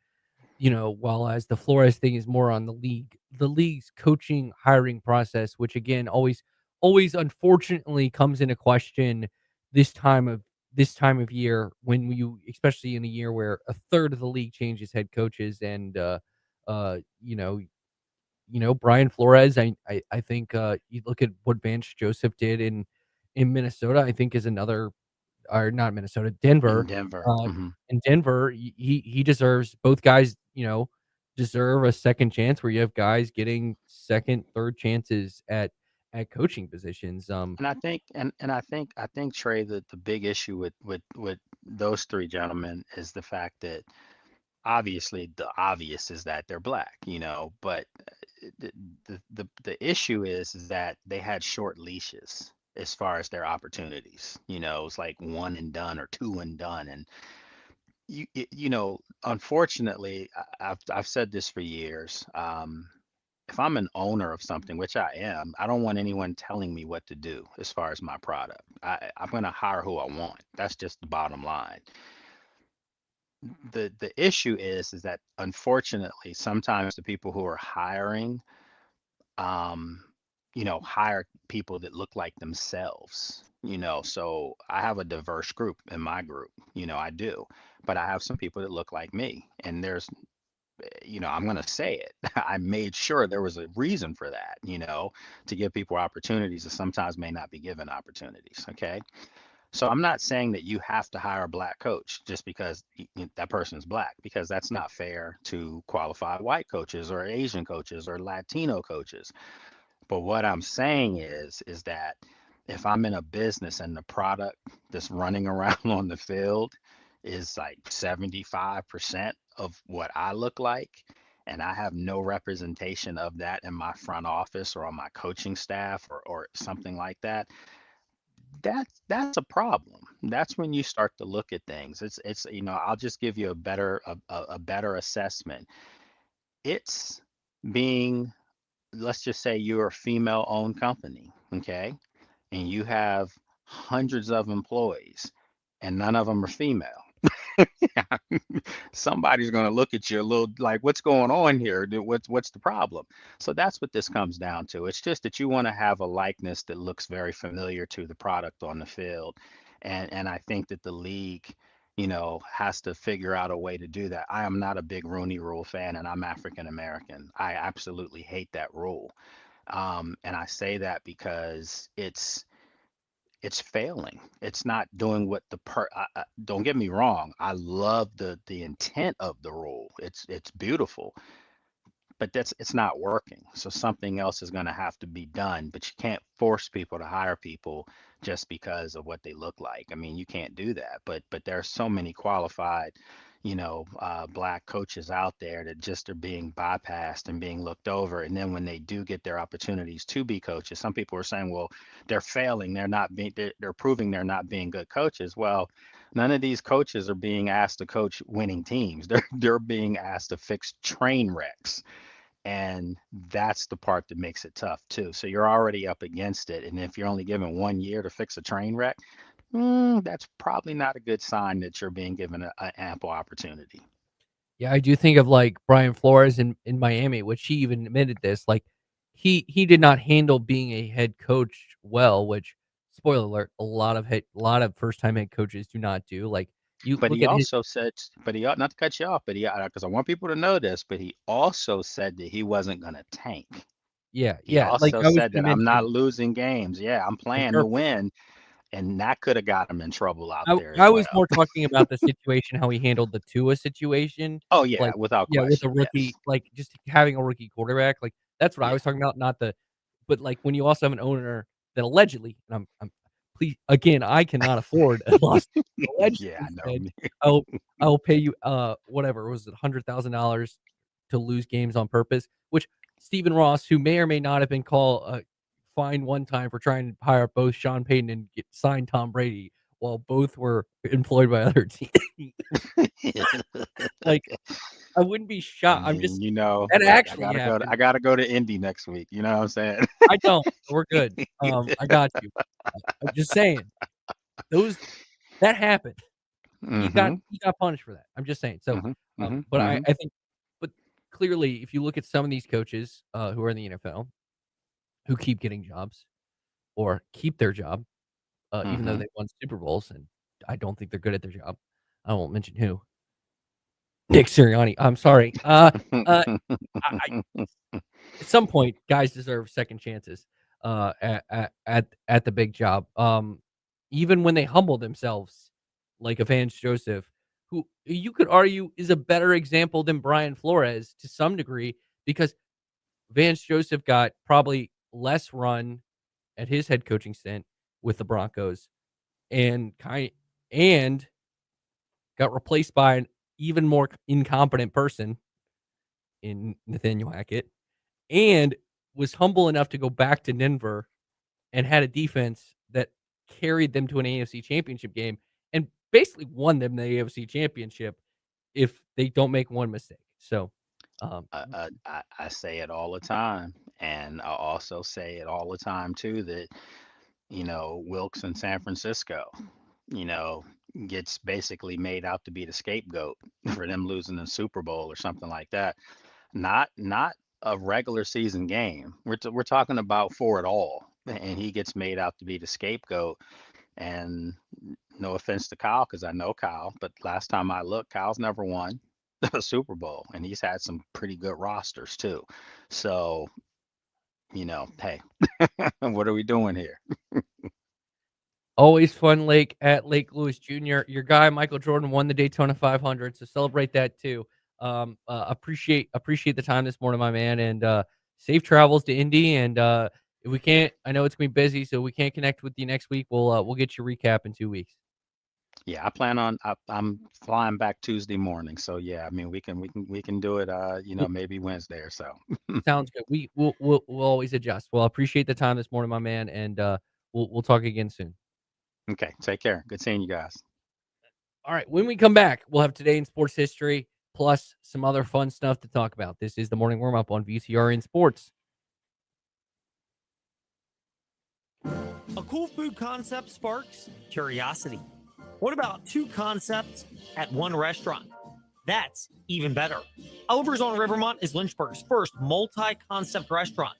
while as the Flores thing is more on the league's coaching hiring process, which again always unfortunately comes into question this time of year, when you, especially in a year where a third of the league changes head coaches. And uh you know Brian Flores, I think you look at what Vance Joseph did in Minnesota, I think is another, or not Minnesota, In Denver. Denver. Uh, in Denver, he deserves, both guys, deserve a second chance, where you have guys getting second, third chances at coaching positions. And I think Trey, that the big issue with those three gentlemen is the fact that obviously the obvious is that they're black, but the issue is that they had short leashes as far as their opportunities. It's like one and done or two and done. And unfortunately, I've said this for years. If I'm an owner of something, which I am, I don't want anyone telling me what to do as far as my product. I'm going to hire who I want. That's just the bottom line. The issue is that unfortunately, sometimes the people who are hiring, um, hire people that look like themselves. So I have a diverse group in my group. I do, but I have some people that look like me, and I'm going to say it. I made sure there was a reason for that, to give people opportunities that sometimes may not be given opportunities. Okay. So I'm not saying that you have to hire a black coach just because that person is black, because that's not fair to qualified white coaches or Asian coaches or Latino coaches. But what I'm saying is that if I'm in a business and the product that's running around on the field is like 75% of what I look like, and I have no representation of that in my front office or on my coaching staff or something like that, that's a problem. That's when you start to look at things. It's I'll just give you a better assessment. It's being, let's just say you're a female owned company, okay? And you have hundreds of employees and none of them are female. Somebody's going to look at you a little like, what's going on here? What's the problem? So that's what this comes down to. It's just that you want to have a likeness that looks very familiar to the product on the field. And I think that the league, has to figure out a way to do that. I am not a big Rooney Rule fan, and I'm African American. I absolutely hate that rule. And I say that because it's failing. It's not doing what don't get me wrong. I love the intent of the rule. It's beautiful, but it's not working. So something else is going to have to be done, but you can't force people to hire people just because of what they look like. I mean, you can't do that. But there are so many qualified, black coaches out there that just are being bypassed and being looked over. And then when they do get their opportunities to be coaches, some people are saying, well, they're failing. They're proving they're not being good coaches. Well, none of these coaches are being asked to coach winning teams. They're being asked to fix train wrecks, and that's the part that makes it tough too. So you're already up against it. And if you're only given 1 year to fix a train wreck, That's probably not a good sign that you're being given an ample opportunity. Yeah, I do think of like Brian Flores in Miami, which he even admitted this. Like he did not handle being a head coach well, which spoiler alert, a lot of first time head coaches do not do. Like you But look he at his also said, but he ought not to cut you off, but he, because I want people to know this, but he also said that he wasn't going to tank. He yeah, like also I was said gonna that I'm not mention losing games. Yeah, I'm on playing to purpose. win. And that could have got him in trouble out there I as was well. more talking about the situation, how he handled the Tua situation, Oh, yeah, like without yeah, with a question. Yes. rookie, like just having a rookie quarterback, like that's what I Yeah. was talking about, not the but like when you also have an owner that allegedly, and I'm please again, I cannot afford a loss. Yeah, Allegedly I know. said, I will pay you whatever was it $100,000 to lose games on purpose, which Stephen Ross, who may or may not have been called fined one time for trying to hire both Sean Payton and get signed Tom Brady while both were employed by other teams. Like, I wouldn't be I shocked. I'm mean, just look, that actually happened. I gotta go to Indy next week. You know what I'm saying? I don't. We're good. I got you. I'm just saying those that happened. Mm-hmm. He got punished for that. I'm just saying. So, Mm-hmm. Mm-hmm. but Mm-hmm. I think, but clearly, if you look at some of these coaches who are in the NFL who keep getting jobs or keep their job, even though Mm-hmm. they won Super Bowls, and I don't think they're good at their job. I won't mention who. Nick Sirianni. I'm sorry. At some point, guys deserve second chances at the big job. Even when they humble themselves, like a Vance Joseph, who you could argue is a better example than Brian Flores to some degree, because Vance Joseph got probably less run at his head coaching stint with the Broncos, and and got replaced by an even more incompetent person in Nathaniel Hackett, and was humble enough to go back to Denver and had a defense that carried them to an AFC championship game and basically won them the AFC championship if they don't make one mistake. So, um, I say it all the time, and I also say it all the time too that Wilkes in San Francisco, you know, gets basically made out to be the scapegoat for them losing the Super Bowl or something like that. Not a regular season game. We're talking about for it all, and he gets made out to be the scapegoat. And no offense to Kyle, because I know Kyle, but last time I looked, Kyle's never won a Super Bowl, and he's had some pretty good rosters too. So, hey, what are we doing here? always fun lake at Lake Lewis Jr. Your guy Michael Jordan won the Daytona 500, so celebrate that too. Appreciate the time this morning, my man, and safe travels to Indy. And if we can't, I know it's gonna be busy, so we can't connect with you next week. We'll get your recap in 2 weeks. Yeah, I plan on. I'm flying back Tuesday morning, so yeah, I mean we can do it. Maybe Wednesday or so. Sounds good. We'll always adjust. Well, I appreciate the time this morning, my man, and we'll talk again soon. Okay, take care. Good seeing you guys. All right, when we come back, we'll have today in sports history plus some other fun stuff to talk about. This is the morning warm up on VCR in Sports. A cool food concept sparks curiosity. What about two concepts at one restaurant? That's even better. Oliver's on Rivermont is Lynchburg's first multi-concept restaurant.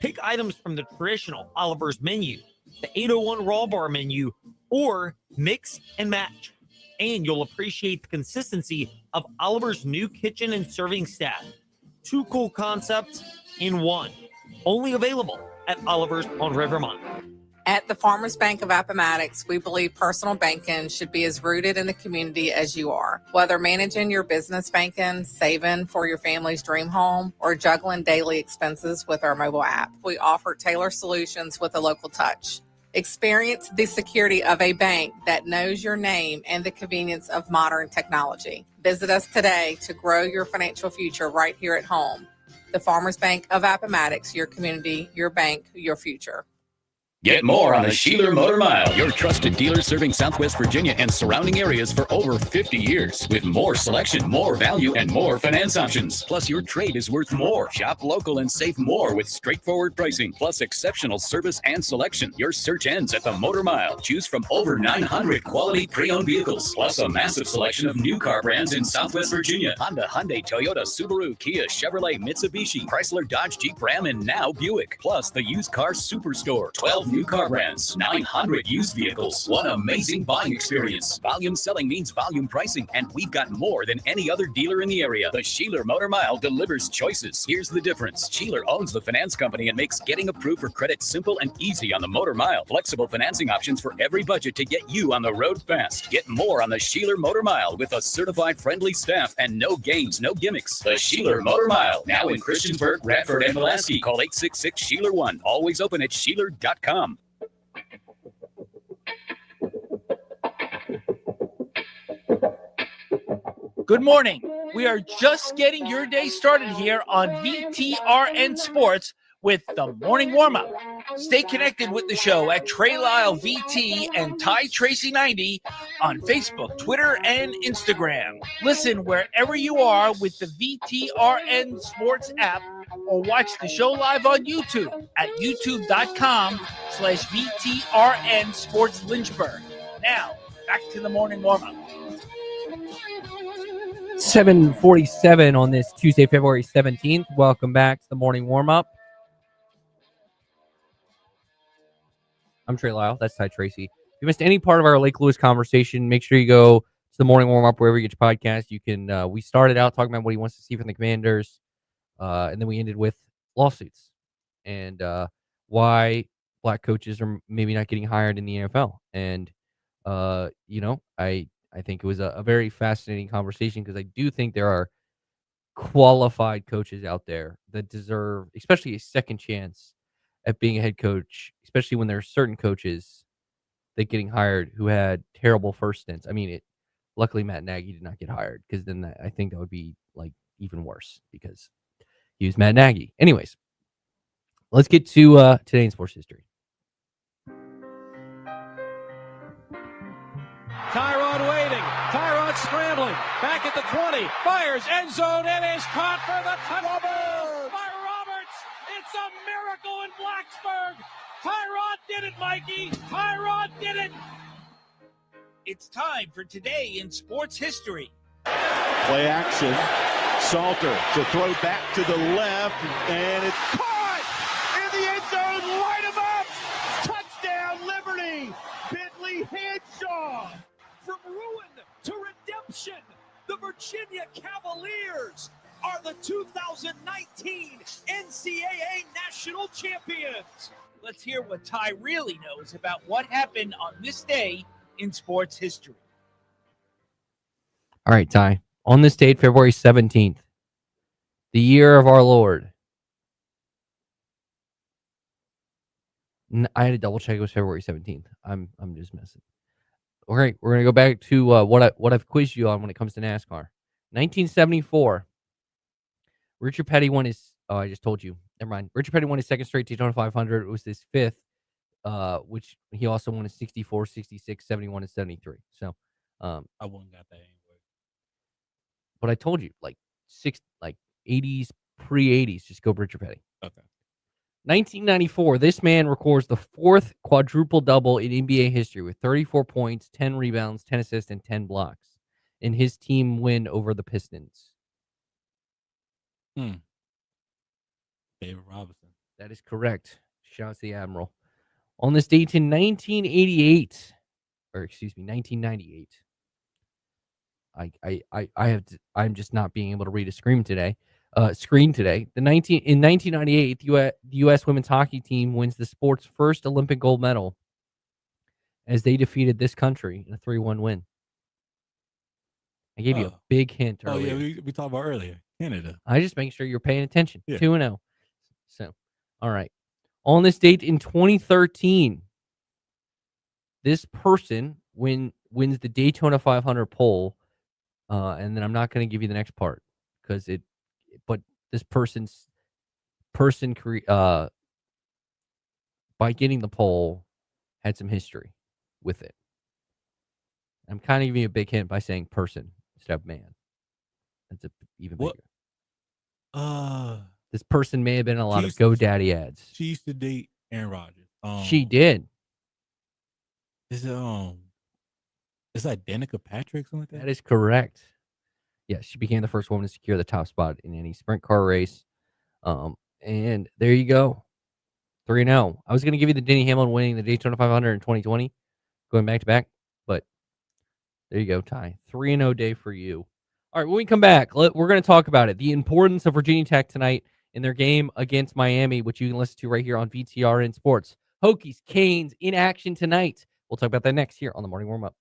Pick items from the traditional Oliver's menu, the 801 Raw Bar menu, or mix and match. And you'll appreciate the consistency of Oliver's new kitchen and serving staff. Two cool concepts in one. Only available at Oliver's on Rivermont. At the Farmers Bank of Appomattox, we believe personal banking should be as rooted in the community as you are. Whether managing your business banking, saving for your family's dream home, or juggling daily expenses with our mobile app, we offer tailored solutions with a local touch. Experience the security of a bank that knows your name and the convenience of modern technology. Visit us today to grow your financial future right here at home. The Farmers Bank of Appomattox, your community, your bank, your future. Get more on the Sheeler Motor Mile, your trusted dealer serving Southwest Virginia and surrounding areas for over 50 years. With more selection, more value, and more finance options. Plus, your trade is worth more. Shop local and save more with straightforward pricing, plus exceptional service and selection. Your search ends at the Motor Mile. Choose from over 900 quality pre-owned vehicles, plus a massive selection of new car brands in Southwest Virginia. Honda, Hyundai, Toyota, Subaru, Kia, Chevrolet, Mitsubishi, Chrysler, Dodge, Jeep, Ram, and now Buick. Plus, the used car superstore. 12 new car brands, 900 used vehicles. One amazing buying experience. Volume selling means volume pricing, and we've got more than any other dealer in the area. The Sheeler Motor Mile delivers choices. Here's the difference. Sheeler owns the finance company and makes getting approved for credit simple and easy on the Motor Mile. Flexible financing options for every budget to get you on the road fast. Get more on the Sheeler Motor Mile with a certified friendly staff and no games, no gimmicks. The Sheeler Motor Mile, now in Christiansburg, Radford, and Pulaski. Call 866-SHEELER1. Always open at Sheeler.com. Good morning. We are just getting your day started here on VTRN Sports with the morning warm-up. Stay connected with the show at Trey Lyle VT and Ty Tracy 90 on Facebook, Twitter, and Instagram. Listen wherever you are with the VTRN Sports app or watch the show live on YouTube at youtube.com/VTRN Sports Lynchburg. Now, back to the morning warm-up. 7:47 on this Tuesday, February 17th. Welcome back to the morning warm-up. I'm Trey Lyle. That's Ty Tracy. If you missed any part of our Lake Lewis conversation, make sure you go to the morning warm-up wherever you get your podcast. You can. We started out talking about what he wants to see from the Commanders, and then we ended with lawsuits and why black coaches are maybe not getting hired in the NFL. And I think it was a very fascinating conversation because I do think there are qualified coaches out there that deserve, especially a second chance at being a head coach, especially when there are certain coaches that getting hired who had terrible first stints. I mean, luckily Matt Nagy did not get hired because then I think that would be like even worse because he was Matt Nagy. Anyways, let's get to today in sports history. Tyrod waiting. Tyrod scrambling. Back at the 20. Fires end zone and is caught for the touchdown by Roberts. It's a miracle in Blacksburg. Tyrod did it, Mikey. Tyrod did it. It's time for Today in Sports History. Play action. Salter to throw back to the left, and it's caught in the end zone. Light him up. Touchdown, Liberty. Bentley Henshaw. From ruin to redemption, the Virginia Cavaliers are the 2019 NCAA National Champions. Let's hear what Ty really knows about what happened on this day in sports history. All right, Ty. On this date, February 17th, the year of our Lord. I had to double check it was February 17th. I'm just messing. All right, we're gonna go back to what I've quizzed you on when it comes to NASCAR. 1974. Richard Petty won his. Oh, I just told you. Never mind. Richard Petty won his second straight Daytona 500. It was his fifth, which he also won in 64, 66, 71, and 73. So, I wouldn't got that anyway. But I told you, like 80s, pre-80s, just go Richard Petty. Okay. 1994, this man records the fourth quadruple double in NBA history with 34 points, 10 rebounds, 10 assists, and 10 blocks in his team win over the Pistons. David Robinson. That is correct. Shout out to the Admiral. On this date in 1988, or excuse me, 1998. I'm just not being able to read a screen today. In 1998, the U.S. women's hockey team wins the sport's first Olympic gold medal as they defeated this country in a 3-1 win. I gave you a big hint earlier. Oh, yeah, we talked about earlier. Canada. I just make sure you're paying attention. Yeah. 2-0. So, all right. On this date in 2013, this person wins the Daytona 500 pole, and then I'm not going to give you the next part because but this by by getting the poll, had some history with it. I'm kind of giving you a big hint by saying person instead of man. That's even What? bigger. This person may have been in a lot of used- GoDaddy ads. She used to date Aaron Rodgers. She did. Is it is that Danica Patrick, something like that? That is correct. Yes, she became the first woman to secure the top spot in any sprint car race. And there you go. 3-0. I was going to give you the Denny Hamlin winning the Daytona 500 in 2020, going back to back, but there you go, Ty. 3-0 day for you. All right, when we come back, we're going to talk about it. The importance of Virginia Tech tonight in their game against Miami, which you can listen to right here on VTRN Sports. Hokies, Canes in action tonight. We'll talk about that next here on the Morning Warm Up.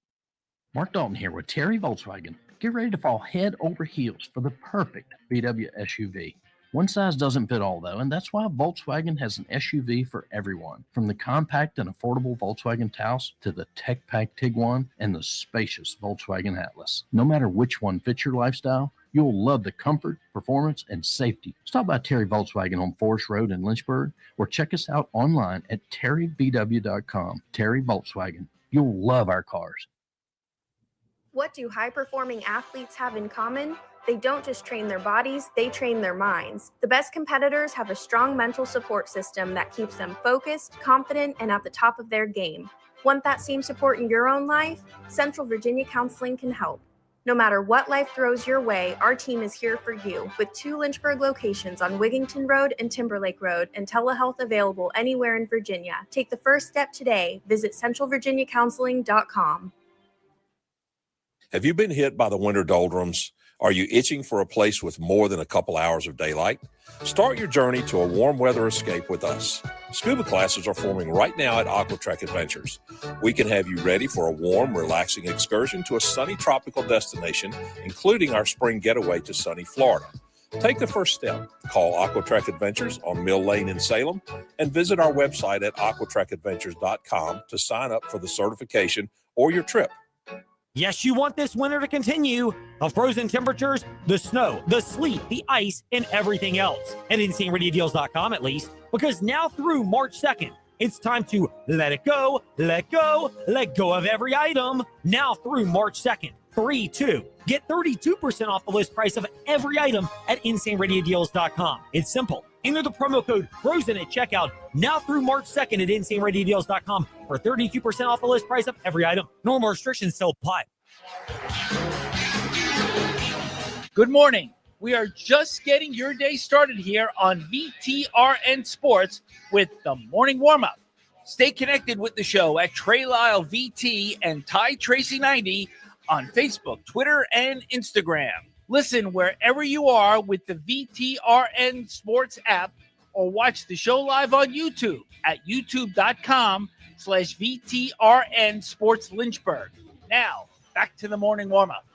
Mark Dalton here with Terry Volkswagen. Get ready to fall head over heels for the perfect VW SUV. One size doesn't fit all, though, and that's why Volkswagen has an SUV for everyone. From the compact and affordable Volkswagen Taos to the tech-packed Tiguan and the spacious Volkswagen Atlas. No matter which one fits your lifestyle, you'll love the comfort, performance, and safety. Stop by Terry Volkswagen on Forest Road in Lynchburg or check us out online at terryvw.com. Terry Volkswagen. You'll love our cars. What do high-performing athletes have in common? They don't just train their bodies, they train their minds. The best competitors have a strong mental support system that keeps them focused, confident, and at the top of their game. Want that same support in your own life? Central Virginia Counseling can help. No matter what life throws your way, our team is here for you with 2 Lynchburg locations on Wigington Road and Timberlake Road and telehealth available anywhere in Virginia. Take the first step today. Visit centralvirginiacounseling.com. Have you been hit by the winter doldrums? Are you itching for a place with more than a couple hours of daylight? Start your journey to a warm weather escape with us. Scuba classes are forming right now at Aquatrek Adventures. We can have you ready for a warm, relaxing excursion to a sunny tropical destination, including our spring getaway to sunny Florida. Take the first step. Call Aquatrek Adventures on Mill Lane in Salem and visit our website at aquatrekadventures.com to sign up for the certification or your trip. Yes, you want this winter to continue. The frozen temperatures, the snow, the sleet, the ice, and everything else. At InsaneRadioDeals.com at least, because now through March 2nd, it's time to let it go, let go, let go of every item. Now through March 2nd, 3-2. Get 32% off the list price of every item at InsaneRadioDeals.com. It's simple. Enter the promo code FROZEN at checkout now through March 2nd at InsaneRadioDeals.com for 32% off the list price of every item. Normal restrictions still apply. Good morning. We are just getting your day started here on VTRN Sports with the morning warm-up. Stay connected with the show at Trey Lyle VT and Ty Tracy 90 on Facebook, Twitter, and Instagram. Listen wherever you are with the VTRN Sports app or watch the show live on YouTube at youtube.com/VTRN Sports Lynchburg. Now, back to the morning warm-up.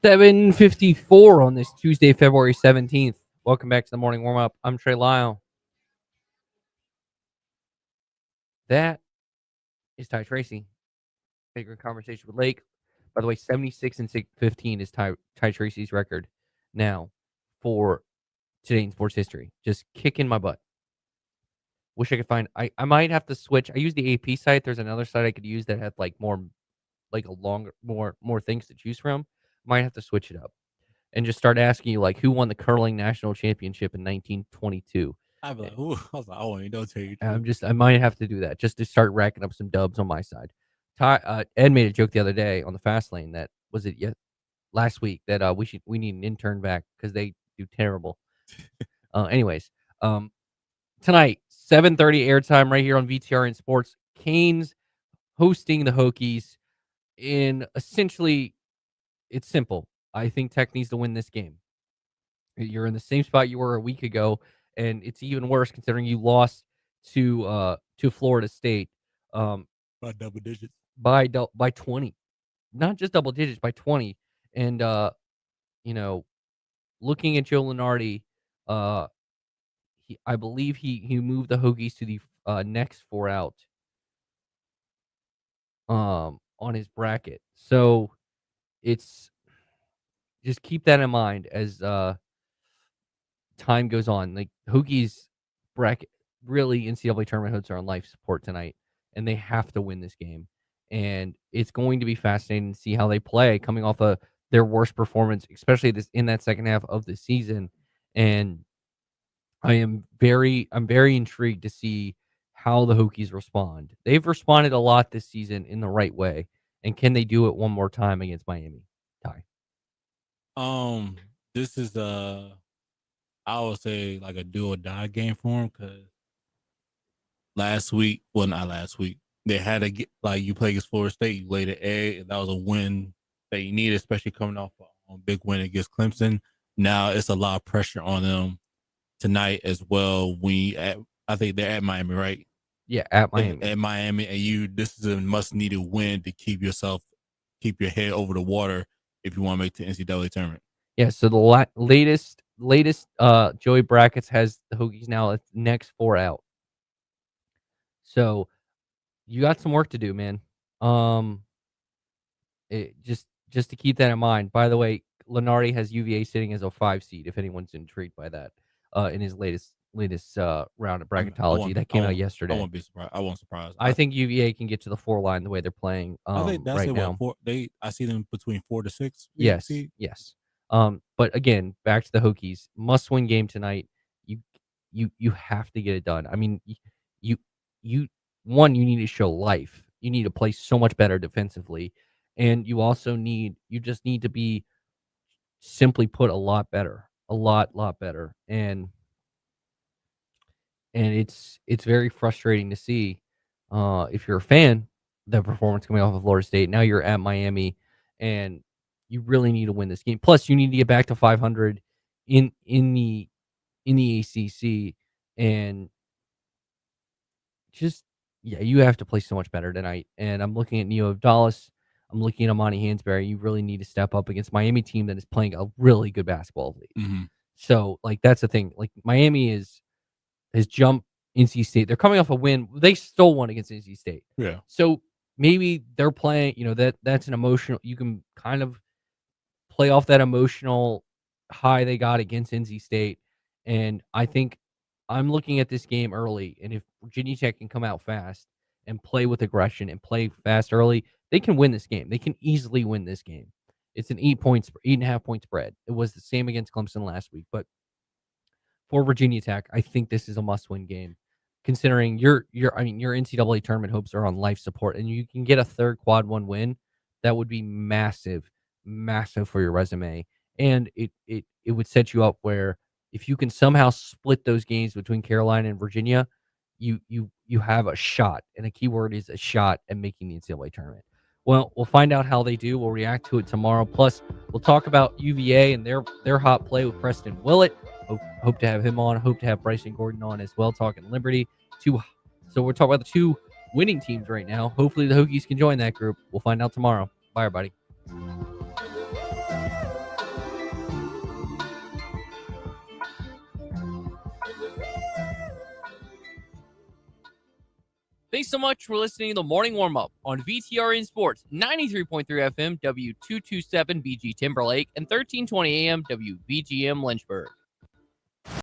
7:54 on this Tuesday, February 17th. Welcome back to the morning warm-up. I'm Trey Lyle. That is Ty Tracy. Bigger conversation with Lake. By the way, 76-15 is Ty Tracy's record now for today in sports history. Just kicking my butt. Wish I could find. I might have to switch. I use the AP site. There's another site I could use that had like more, like a longer, more things to choose from. Might have to switch it up and just start asking you like who won the curling national championship in 1922. I'd be like, ooh, I was like, oh, don't tell you. I might have to do that just to start racking up some dubs on my side. Ed made a joke the other day on the fast lane that was it last week that we need an intern back because they do terrible. Anyways, tonight 7:30 airtime right here on VTRN Sports. Canes hosting the Hokies in essentially it's simple. I think Tech needs to win this game. You're in the same spot you were a week ago, and it's even worse considering you lost to Florida State. By double digits. By 20, not just double digits, by 20. And looking at Joe Lunardi, I believe he moved the Hokies to the next 4 out on his bracket. So it's just keep that in mind as time goes on. Like Hokies bracket, really NCAA tournament hopes are on life support tonight, and they have to win this game. And it's going to be fascinating to see how they play coming off of their worst performance, especially in that second half of the season. And I'm very intrigued to see how the Hokies respond. They've responded a lot this season in the right way, and can they do it one more time against Miami? Ty. This is I would say like a do or die game for them because not last week, they had to get like you play against Florida State, you laid an egg, and that was a win that you needed, especially coming off a big win against Clemson. Now it's a lot of pressure on them tonight as well. I think they're at Miami, right? Yeah, at Miami. At Miami, and this is a must-needed win to keep your head over the water if you want to make the NCAA tournament. Yeah. So the latest Joey brackets has the Hokies now at next 4 out. So you got some work to do, man. Just to keep that in mind. By the way, Lenardi has UVA sitting as a 5 seed. If anyone's intrigued by that, in his latest round of bracketology that came out yesterday. I won't be surprised. I won't surprise. I think UVA can get to the 4 line the way they're playing. I think that's right now. I see them between 4 to 6. Yes. But again, back to the Hokies. Must-win game tonight. You have to get it done. I mean, you need to show life. You need to play so much better defensively, and you just need to be, simply put, a lot better, a lot better. And it's very frustrating to see, if you're a fan, the performance coming off of Florida State. Now you're at Miami, and you really need to win this game. Plus, you need to get back to 500 in the ACC, and you have to play so much better tonight. And I'm looking at Neo Dallas. I'm looking at Amani Hansberry. You really need to step up against Miami team that is playing a really good basketball league. Mm-hmm. So, that's the thing. Like, Miami has jumped NC State. They're coming off a win. They stole one against NC State. Yeah. So maybe they're playing, that's an emotional, you can kind of play off that emotional high they got against NC State. And I think I'm looking at this game early, and if Virginia Tech can come out fast and play with aggression and play fast early, they can win this game. They can easily win this game. It's an 8.5 point spread. It was the same against Clemson last week, but for Virginia Tech, I think this is a must-win game, considering your NCAA tournament hopes are on life support, and you can get a third quad 1 win. That would be massive for your resume, and it would set you up where if you can somehow split those games between Carolina and Virginia, you have a shot, and a key word is a shot at making the NCAA tournament. Well, we'll find out how they do. We'll react to it tomorrow. Plus, we'll talk about UVA and their hot play with Preston Willett. Hope to have him on. Hope to have Bryson Gordon on as well, talking Liberty. So we're talking about the 2 winning teams right now. Hopefully the Hokies can join that group. We'll find out tomorrow. Bye, everybody. Thanks so much for listening to the Morning Warm-Up on VTRN Sports, 93.3 FM, W227 BG Timberlake, and 1320 AM WBGM Lynchburg.